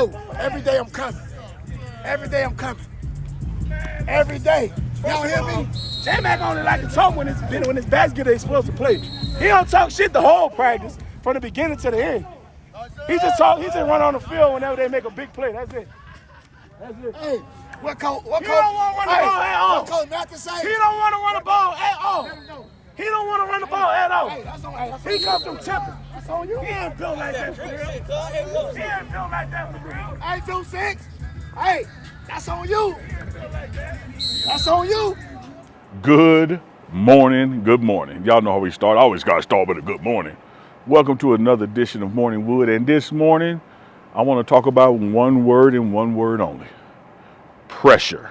know every day I'm coming. Every day I'm coming. Every day. Y'all hear me? J-Mac only like to talk when his backs get exposed to play. He don't talk shit the whole practice from the beginning to the end. He just run on the field whenever they make a big play. That's it. That's it. Hey, what coach? He don't want to run the ball at all. What coach not to say? He don't want to run the ball at all. He don't want to run the ball at all. He come through Temple. That's on you. He ain't built like that for real. He ain't built like that for real. 826. Hey, that's on you. That's on you. Good morning. Good morning. Y'all know how we start. I always got to start with a good morning. Welcome to another edition of Morning Wood. And this morning, I want to talk about one word and one word only. Pressure.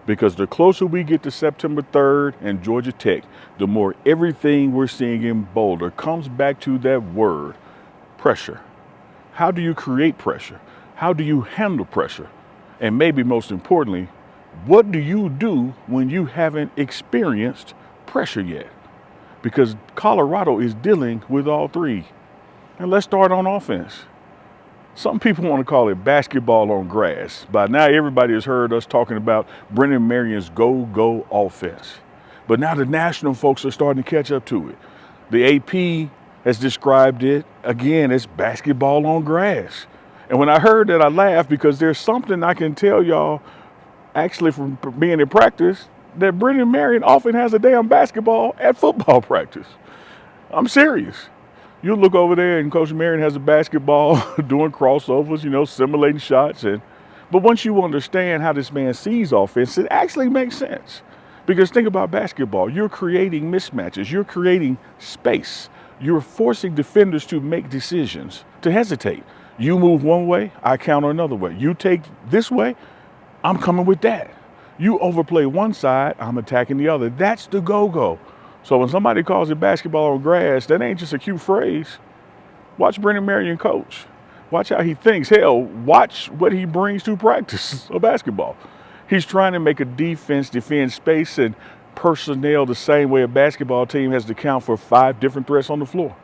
Because the closer we get to September 3rd and Georgia Tech, the more everything we're seeing in Boulder comes back to that word, pressure. How do you create pressure? How do you handle pressure? And maybe most importantly, what do you do when you haven't experienced pressure yet? Because Colorado is dealing with all three. And let's start on offense. Some people want to call it basketball on grass. By now, everybody has heard us talking about Brennan Marion's Go-Go offense. But now the national folks are starting to catch up to it. The AP has described it, again, as basketball on grass. And when I heard that, I laughed because there's something I can tell y'all, actually from being in practice, that Brennan Marion often has a damn basketball at football practice. I'm serious. You look over there and Coach Marion has a basketball doing crossovers, simulating shots. But once you understand how this man sees offense, it actually makes sense. Because think about basketball. You're creating mismatches. You're creating space. You're forcing defenders to make decisions, to hesitate. You move one way, I counter another way. You take this way, I'm coming with that. You overplay one side, I'm attacking the other. That's the go-go. So when somebody calls it basketball on grass, that ain't just a cute phrase. Watch Brennan Marion coach. Watch how he thinks. Hell, watch what he brings to practice of basketball. He's trying to make a defense defend space and personnel the same way a basketball team has to count for 5 different threats on the floor.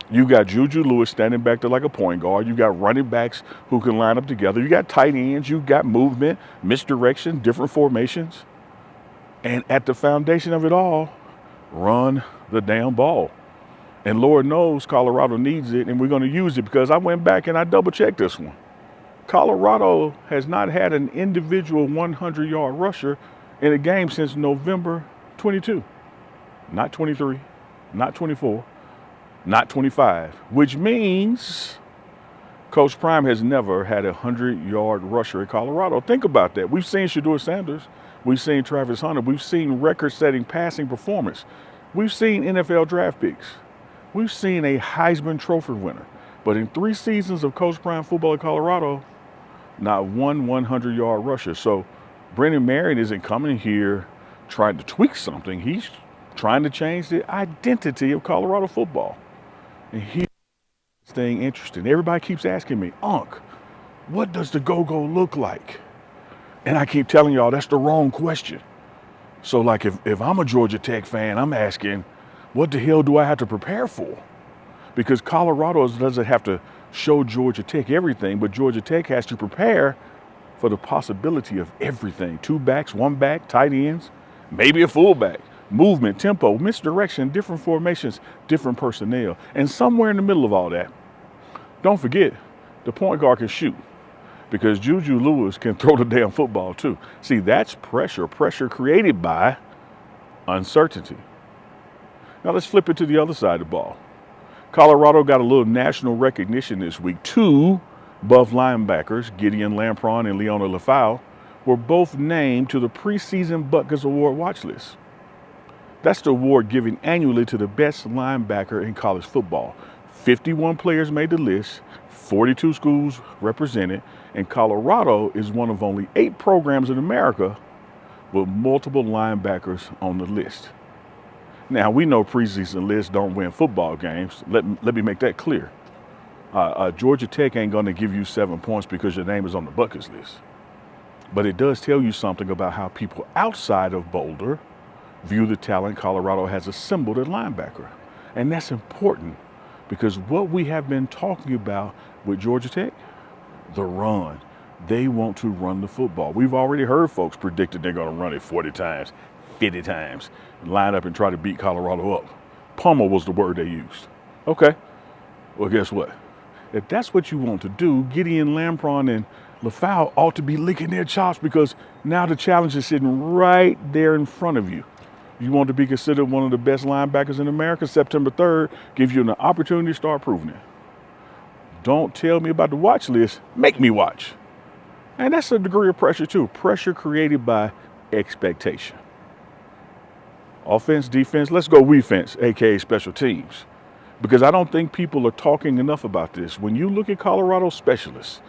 You got Juju Lewis standing back there like a point guard. You got running backs who can line up together. You got tight ends. You got movement, misdirection, different formations. And at the foundation of it all, run the damn ball. And Lord knows Colorado needs it, and we're going to use it because I went back and I double-checked this one. Colorado has not had an individual 100-yard rusher in a game since November 22. Not 23, not 24, not 25, which means Coach Prime has never had a 100-yard rusher at Colorado. Think about that. We've seen Shedeur Sanders. We've seen Travis Hunter. We've seen record-setting passing performance. We've seen NFL draft picks. We've seen a Heisman Trophy winner. But in 3 seasons of Coach Prime football at Colorado, not one 100-yard rusher. So Brennan Marion isn't coming here trying to tweak something. He's trying to change the identity of Colorado football. And here's the thing interesting. Everybody keeps asking me, Unc, what does the go-go look like? And I keep telling y'all that's the wrong question. So like if I'm a Georgia Tech fan, I'm asking, what the hell do I have to prepare for? Because Colorado doesn't have to show Georgia Tech everything, but Georgia Tech has to prepare for the possibility of everything. 2 backs, 1 back, tight ends, maybe a fullback, movement, tempo, misdirection, different formations, different personnel. And somewhere in the middle of all that, don't forget, the point guard can shoot. Because Juju Lewis can throw the damn football too. See, that's pressure created by uncertainty. Now let's flip it to the other side of the ball. Colorado got a little national recognition this week. 2 buff linebackers, Gideon, Lampron, and Leona Lefau, were both named to the preseason Butkus Award watch list. That's the award given annually to the best linebacker in college football. 51 players made the list, 42 schools represented, and Colorado is one of only 8 programs in America with multiple linebackers on the list. Now, we know preseason lists don't win football games. Let me make that clear. Georgia Tech ain't going to give you 7 points because your name is on the Butkus list. But it does tell you something about how people outside of Boulder view the talent Colorado has assembled at linebacker. And that's important because what we have been talking about with Georgia Tech, the run. They want to run the football. We've already heard folks predicted they're going to run it 40 times, 50 times, and line up and try to beat Colorado up. Pummel was the word they used. Okay, well, guess what? If that's what you want to do, Gideon, Lampron, and Lefau ought to be licking their chops, because now the challenge is sitting right there in front of you. You want to be considered one of the best linebackers in America? September 3rd gives you an opportunity to start proving it. Don't tell me about the watch list. Make me watch. And that's a degree of pressure too. Pressure created by expectation. Offense, defense, let's go we-fence, aka special teams. Because I don't think people are talking enough about this. When you look at Colorado specialists,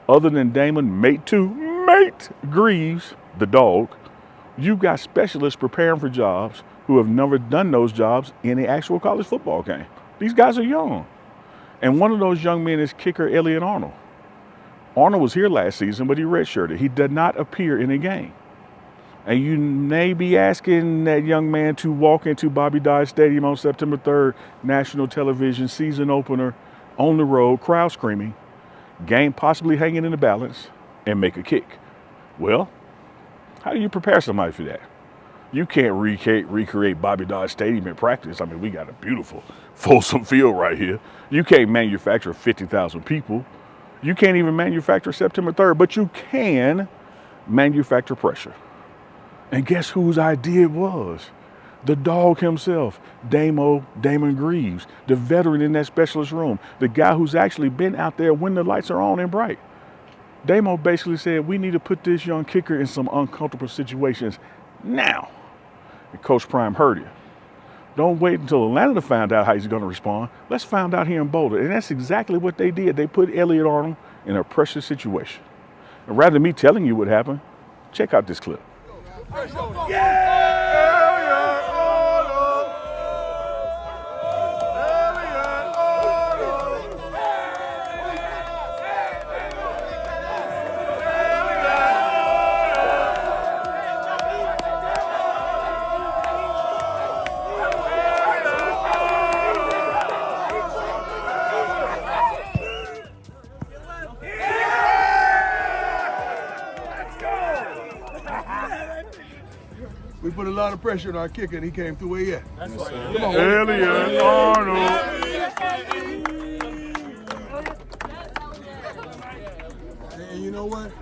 other than Damon, mate Greaves, the dog, you've got specialists preparing for jobs who have never done those jobs in the actual college football game. These guys are young. And one of those young men is kicker Elliott Arnold. Arnold was here last season, but he redshirted. He did not appear in a game. And you may be asking that young man to walk into Bobby Dodd Stadium on September 3rd, national television, season opener, on the road, crowd screaming, game possibly hanging in the balance, and make a kick. Well, how do you prepare somebody for that? You can't recreate Bobby Dodd Stadium in practice. I mean, we got a beautiful Folsom Field right here. You can't manufacture 50,000 people. You can't even manufacture September 3rd, but you can manufacture pressure. And guess whose idea it was? The dog himself, Damon Greaves, the veteran in that specialist room, the guy who's actually been out there when the lights are on and bright. Damo basically said, we need to put this young kicker in some uncomfortable situations now. And Coach Prime heard it. Don't wait until Atlanta find out how he's going to respond. Let's find out here in Boulder. And that's exactly what they did. They put Elliott Arnold in a pressure situation. And rather than me telling you what happened, check out this clip. We put a lot of pressure on our kicker, and he came through where he at. Come on, Elliott Arnold. And you know what?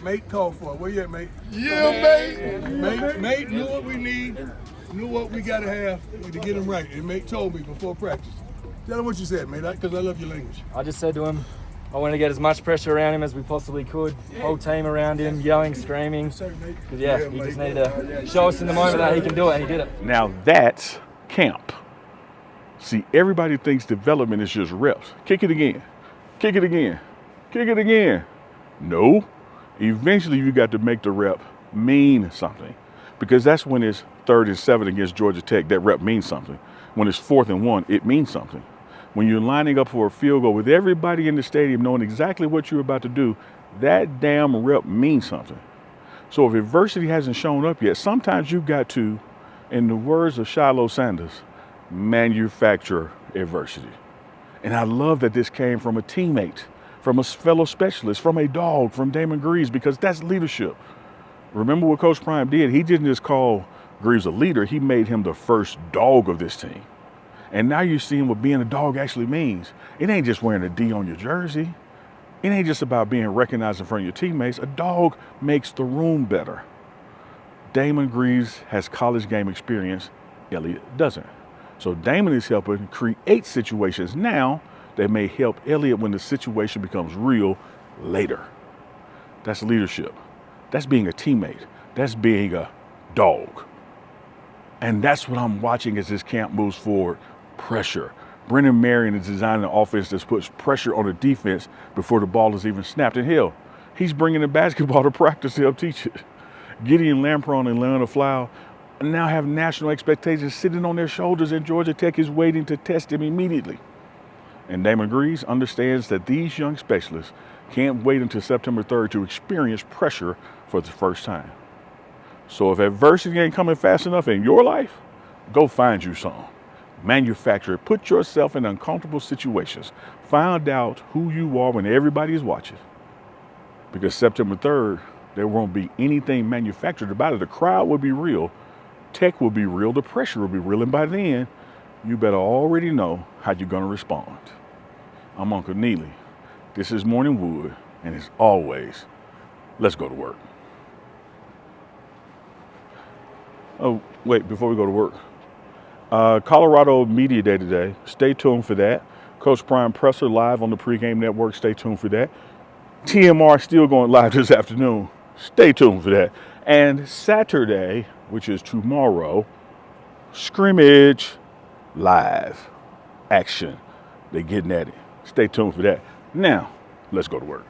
Mate called for it. Where you at, mate? Yeah, mate. Mate knew what we need, knew what we got to have to get him right. And mate told me before practice. Tell him what you said, mate, because I love your language. I just said to him, I want to get as much pressure around him as we possibly could. Whole team around him, yelling, screaming. Because he just needed to show us in the moment that he can do it, and he did it. Now that's camp. See, everybody thinks development is just reps. Kick it again. Kick it again. Kick it again. No. Eventually you got to make the rep mean something. Because that's when it's 3rd and 7 against Georgia Tech, that rep means something. When it's 4th and 1, it means something. When you're lining up for a field goal with everybody in the stadium knowing exactly what you're about to do, that damn rep means something. So if adversity hasn't shown up yet, sometimes you've got to, in the words of Shiloh Sanders, manufacture adversity. And I love that this came from a teammate, from a fellow specialist, from a dog, from Damon Greaves, because that's leadership. Remember what Coach Prime did? He didn't just call Greaves a leader, he made him the first dog of this team. And now you're seeing what being a dog actually means. It ain't just wearing a D on your jersey. It ain't just about being recognized in front of your teammates. A dog makes the room better. Damon Greaves has college game experience. Elliott doesn't. So Damon is helping create situations now that may help Elliott when the situation becomes real later. That's leadership. That's being a teammate. That's being a dog. And that's what I'm watching as this camp moves forward. Pressure. Brennan Marion is designing an offense that puts pressure on the defense before the ball is even snapped. And hell, he's bringing the basketball to practice to help teach it. Gideon, Lampron, and Lefau now have national expectations sitting on their shoulders, and Georgia Tech is waiting to test him immediately. And Damon Greaves understands that these young specialists can't wait until September 3rd to experience pressure for the first time. So if adversity ain't coming fast enough in your life, go find you some. Manufacture it. Put yourself in uncomfortable situations. Find out who you are when everybody is watching. because September 3rd, there won't be anything manufactured about it. The crowd will be real. Tech will be real. The pressure will be real. And by then, you better already know how you're going to respond. I'm Uncle Neely. This is Morning Wood. And as always, let's go to work. Oh, wait, before we go to work. Colorado Media Day today. Stay tuned for that. Coach Brian Presser live on the Pregame Network. Stay tuned for that. TMR still going live this afternoon. Stay tuned for that. And Saturday, which is tomorrow, scrimmage live action. They're getting at it. Stay tuned for that. Now, let's go to work.